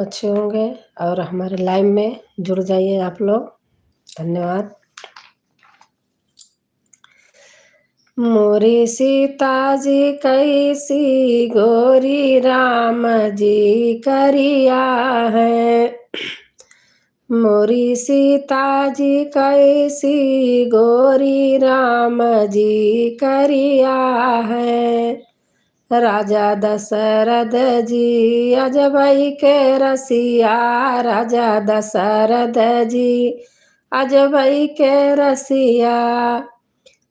अच्छे होंगे और हमारे लाइव में जुड़ जाइए आप लोग। धन्यवाद। मोरी सीता जी कैसी गोरी राम जी करिया है। मोरी सीता जी कैसी गोरी राम जी करिया है। राजा दशरथ जी अजबई के रसिया, राजा दशरथ जी अजबई के रसिया।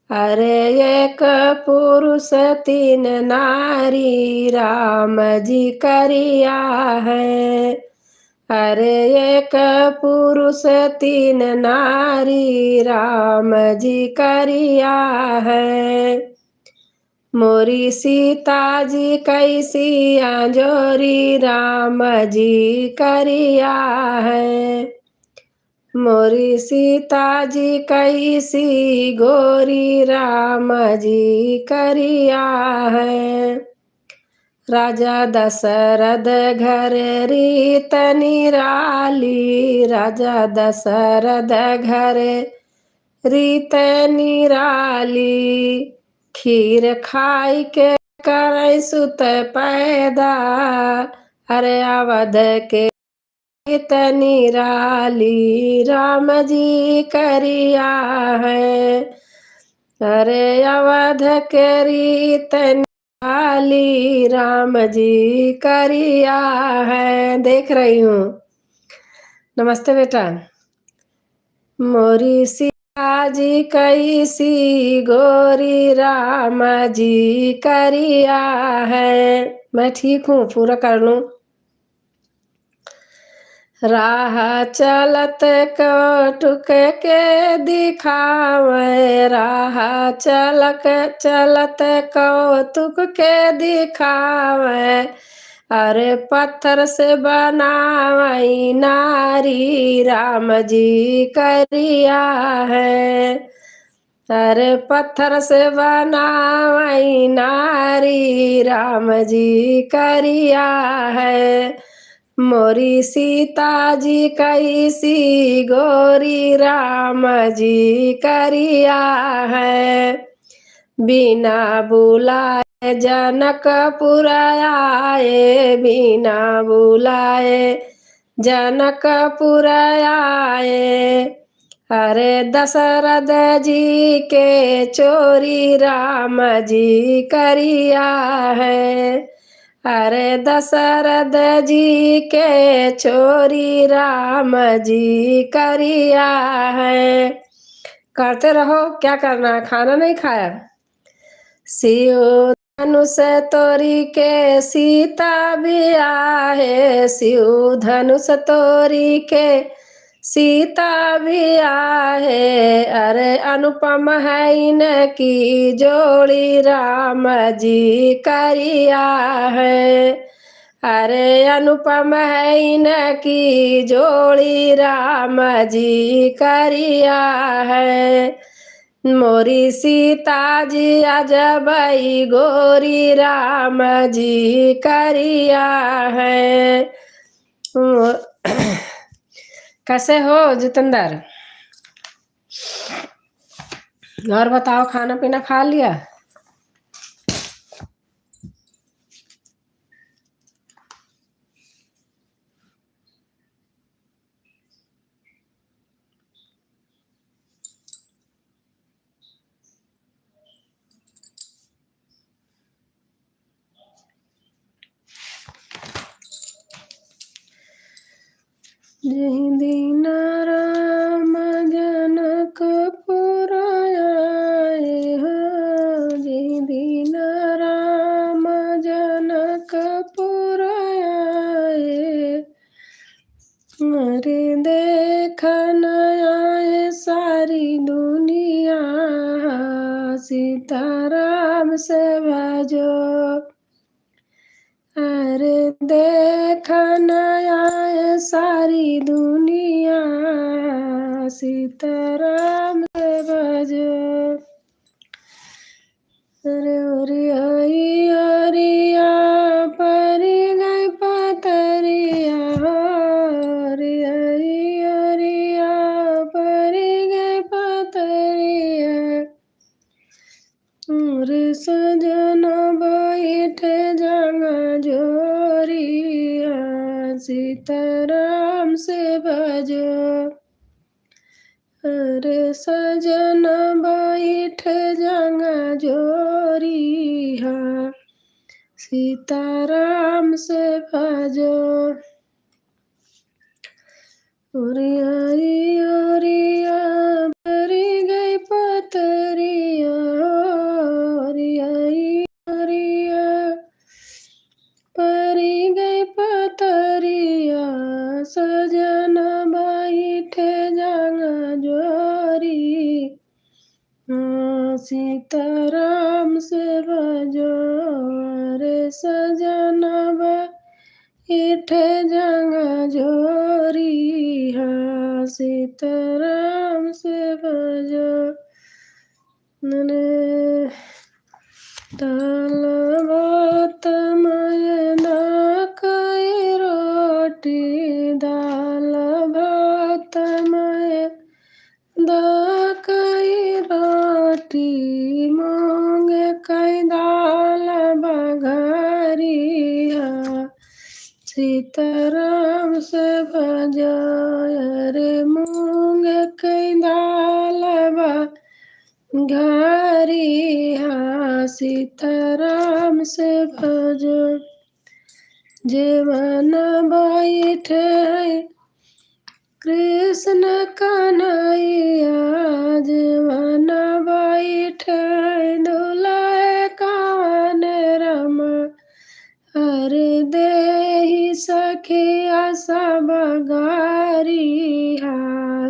अरे एक पुरुष तीन नारी राम जी करिया है। अरे एक पुरुष तीन नारी राम जी करिया है। मोरी सीता जी कैसी आंजोरी राम जी करिया है। मोरी सीता जी कैसी गोरी राम जी करिया है। राजा दशरथ घर रीत निराली, राजा दशरथ घर रीत निराली। खीर खाई के करे सुत पैदा, अरे अवध के रीत निराली राम जी करिया है। अरे अवध के रीत निराली राम जी करिया है। देख रही हूँ। नमस्ते बेटा। मोरी सीता जी कैसी गोरी राम जी करिया है। मैं ठीक हूँ, पूरा कर लूँ। राह चलत कटुक के दिखावे, राह चलत कौतुक के दिखावे। अरे पत्थर से बनावई नारी राम जी करिया है। अरे पत्थर से बनावई नारी राम जी करिया है। मोरी सीता जी कैसी गोरी राम जी करिया है। बिना बुलाए जनकपुर आए, बिना बुलाए जनकपुर आए। अरे दशरथ जी के चोरी राम जी करिया है। अरे दशरथ जी के चोरी राम जी करिया है। करते रहो, क्या करना है, खाना नहीं खाया। शिव धनुष तोरी के सीता भी आहे, शिव धनुष तोरी के सीता भी आहे। अरे अनुपम है इनकी जोड़ी राम जी करिया है। अरे अनुपम है इनकी जोड़ी राम जी करिया है। मोरी सीता जी अजबई गोरी राम जी करिया है। कैसे हो जितेंद्र? और बताओ, खाना पीना खा लिया? जही दीन राम जनकपुर आए हो, जही दीन राम जनकपुर आए। अरे देखन आए सारी दुनिया, सीताराम से भजो। अरे देखन आए सारी दुनिया, सीताराम से भजो। अरे ओरिया परी गई पतरिया, सीताराम से भजो। अरे सजन बैठ जंगा जोरिहा, सीताराम से भजो। ओरिया ओरिया भरी गई पतरिया, ओरिया ओरिया भरी गई पतरिया, सजन बैठे जंगा जोरी। सीताराम से भजो। अरे सजन बैठे जंगा जोरी, सीताराम से भजो। दाल भात मैदा कई रोटी, दाल भात मैदा कई रोटी, मूंग कई दाल बघारिया, सीताराम से भजो। अरे मूंग कई दाल बघारिया, सीताराम से भजो। जीवन बैठे कृष्ण कन्हैया, जीवन बैठे दुलाए कान रमा, हरे देहि सखिया सब गारिहा,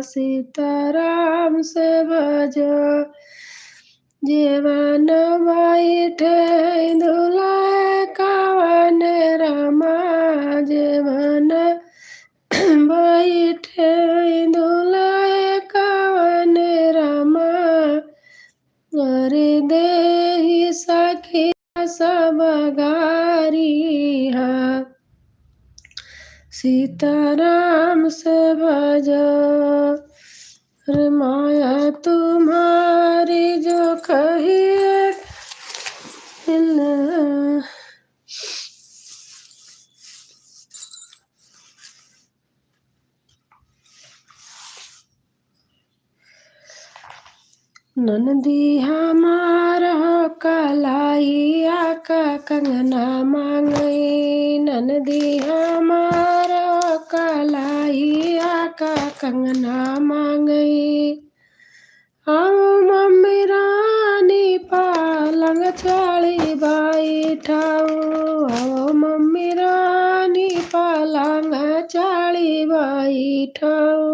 सीताराम से भजो। जीवन बैठे दुलाए कान रमा, जीवन बैठे दुलाए कान रमा, अरे देहि सखिया सब गारिहा, सीताराम से भजो। अरे माया तुम्हारी जो कहिए ननदी हमार हो कलाइया का कंगना मांगई, ननदी हमार हो कलाइया का कंगना मांगई। आओ मम्मी रानी पालंग चाली बैठाओ, आओ मम्मी रानी पालंग चाली बैठाओ,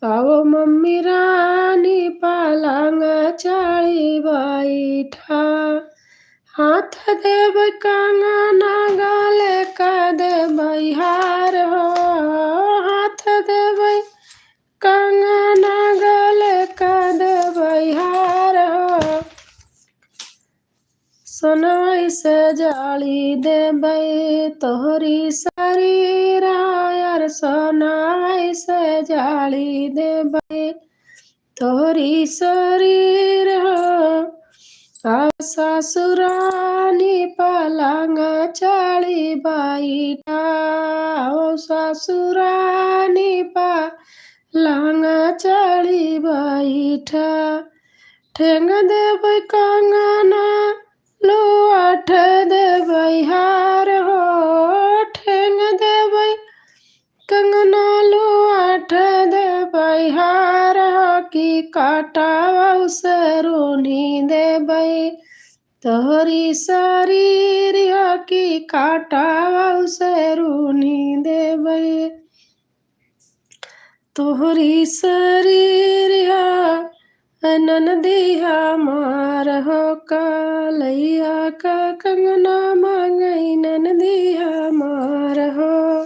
आओ मम्मी रानी पालंग चाली बैठा। हाथ देव कंगना गले का देबै हार हो, हाथ देबै कंगना गले का देबै हार हो, सोनाई से जाली देबै तोहरी शरीर, यार सोनाई से जाली देबै तोहरी शरीर हो। सासुरानी पलंग चाली बैठा, ससुरानी पलंग चाली बैठा। ठेंग देबै कंगना लुआठ देबै हार हो, ठेंग देबै कंगना लुआठ देबै हार हो, कि काटावा से रूनी देबै तोहरी शरीर, की काटावा से रूनी देबै तोहरी शरीर। ननदी हमार हो कलैया का कंगना मांगई, ननदी हमार हो।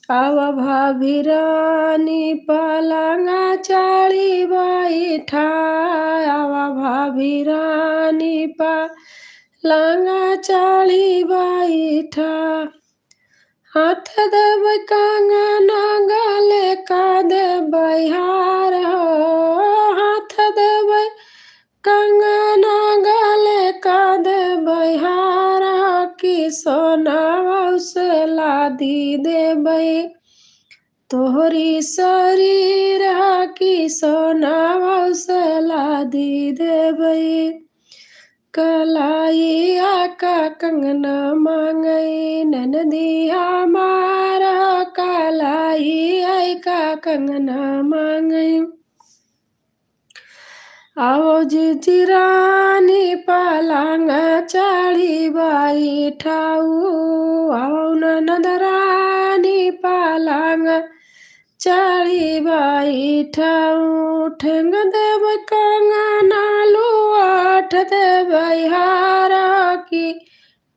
आव भाभी रानी पलंगा चाली बैठा, आव भाभी रानी पलंगा चाली बैठा। हाथ देबै कंगना गले का देबै हार हो, हाथ देबै कंगना गले का देबै हार हो, कि सोनावा से ला लादी देबै तोहरी शरीर की सोनावा से लादी देबै कलाइया का कंगना मांगई ननदी हमारा कलाइया का कंगना मांगई आओ जिरानी पालांग चाड़ी बाई ठाऊ आओ ननदरानी पालांग चाड़ी बाई ठाऊ ठेंग देव कंगना लुआठ देव हारा की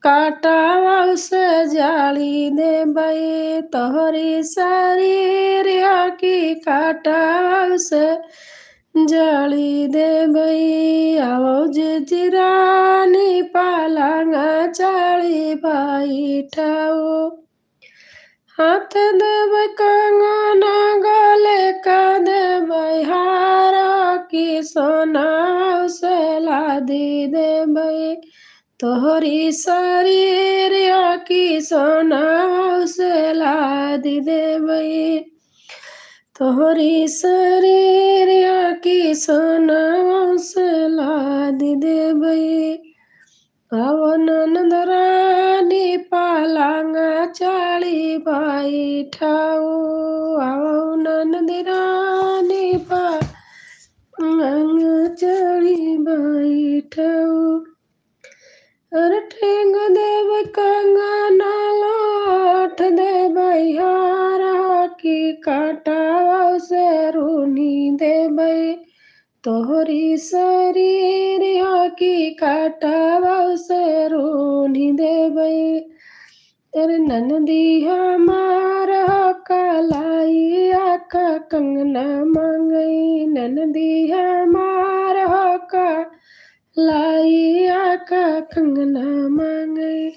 काटावा से जाली देबै तोहरी शरीर की काटावा से जाली देबै आओ जिरानी पालांग चाड़ी बाई ठाऊ हाथ देबै कंगना गले का देबै हारा की सोना से लादी देबै तोहरी शरीर की सोना से लादी देबै तोहरी शरीर की सोना से लादी देबै आओ ननदरानी पालांग चाड़ी बाई ठाऊ आओ ननदरानी पालांग चाड़ी बाई ठाऊ अरे ठेंग देव कंगना लाठ देबै हारा की काटावा से रूनी देबै तोहरी शरीर की काटावा से रूनी देबै अरे ननदी हमारा कलाइया का कंगना मांगई ननदी हमारा का लाइया का कंगना मांगई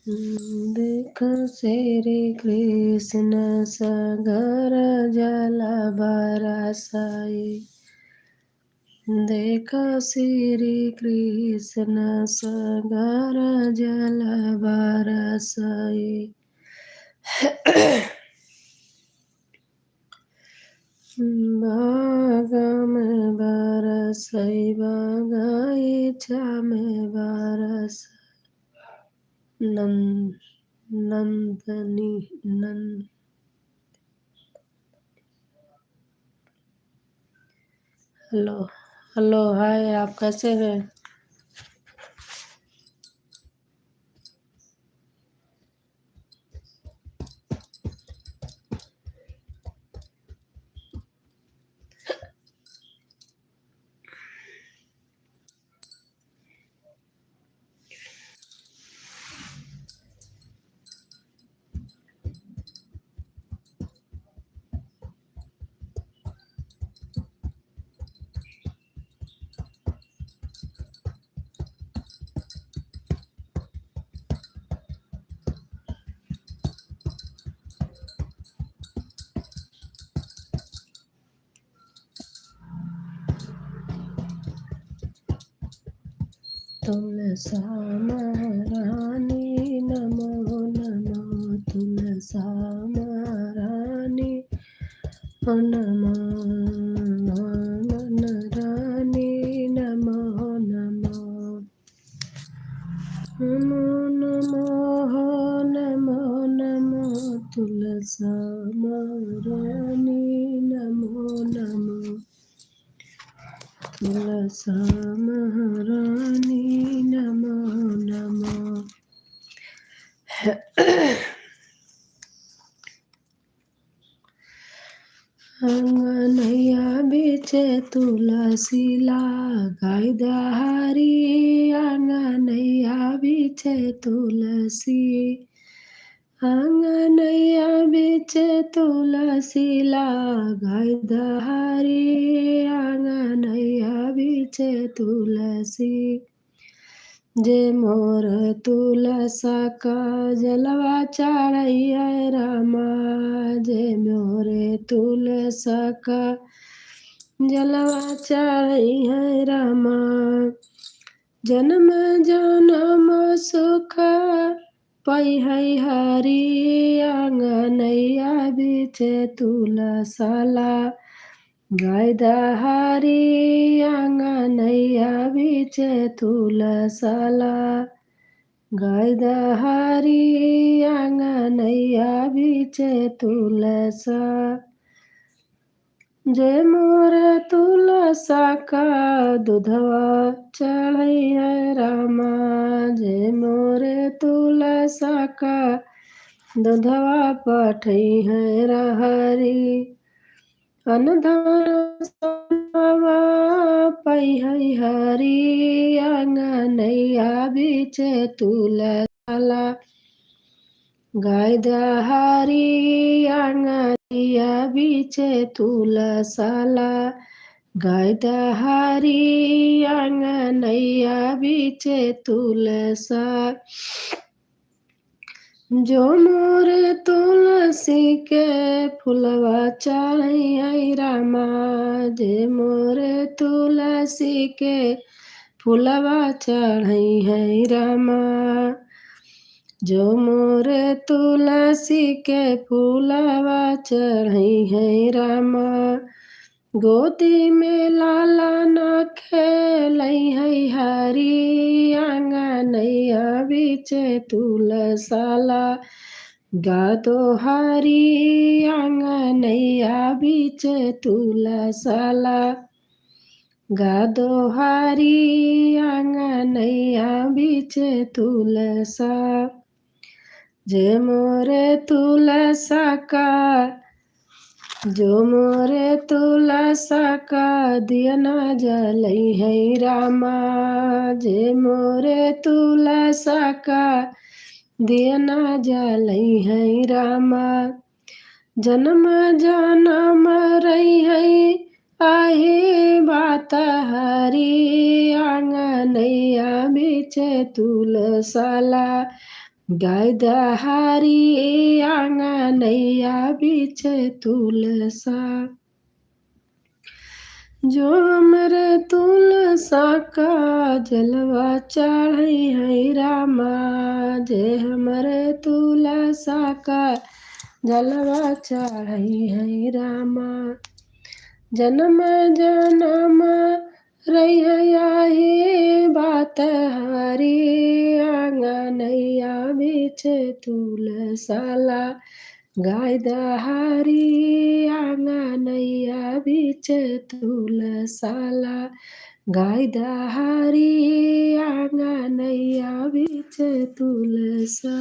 देखो श्री कृष्ण सागर जल बरसाई देखो श्री कृष्ण सागर जल बरसाई बाग में बरसाई बगीचा में बरसाई नंदनी हेलो हेलो हाय आप कैसे हैं तुलसा महारानी नमो नमो तुलसा महारानी नमो रानी नमो नमो नमो नमो नमो तुलसा महारानी नमो नमो तुलसा महारानी नमो नमो अंगनैया बीचे तुलसी लगाई दहारी अंगनैया बीचे तुलसी आंगनैया बीच तुलसी लगाई दहारी, आंगनैया बीच तुलसी। जे मोर तुलसा का जलवा चढ़ैया रामा, जे मोरे तुलसा का जलवा चढ़ैया रामा। जन्म जनम सुख पैहै हरि, आंगनैया बीच तुलसा लगाई दहारी, आंगनैया बीच तुलसा लगाई दहारी, आंगनैया बीच तुलसा। जे मोर तुलसा का दूधवा चढ़ैया रामा, जे मोर तुलसा का दूधवा पठैया हरि। अनधन सोनवा पैहै हरि, आंगनैया बीच तुलसा लगाई दहारी, आंगनैया बीच तुलसा लगाई दहारी, आंगनैया बीच तुलसा। जो मोर तुलसी के फुलवा चढ़ैया रामा, जे मोर तुलसी के फुलवा चढ़ैया रामा। जो मोर तुलसी के फुलवा चढ़ैया रामा, गोदी में लालन खेलैया हरि, आंगनैया बीच तुलसा लगादो हरि, आंगनैया बीच तुलसा लगादो हरि, आंगनैया बीच तुलसा। जे मोर तुलसा का, जो मोर तुलसा का दियना जलैया रामा, जे मोर तुलसा का दियना जलैया रामा। जन्म जनम रहिया आहे बात हरि, आंगनैया बीच तुलसा लगाई दहारी, आंगनैया बीच तुलसा। जो हमर तुलसा का जलवा चढ़ैया रामा, जे हमर तुलसा का जलवा चढ़ैया रामा। जन्म जनम रहिया हे बात हरि, आंगनैया बीच तुलसा लगाई दहारी, आंगनैया बीच तुलसा लगाई दहारी, आंगनैया बीच तुलसा।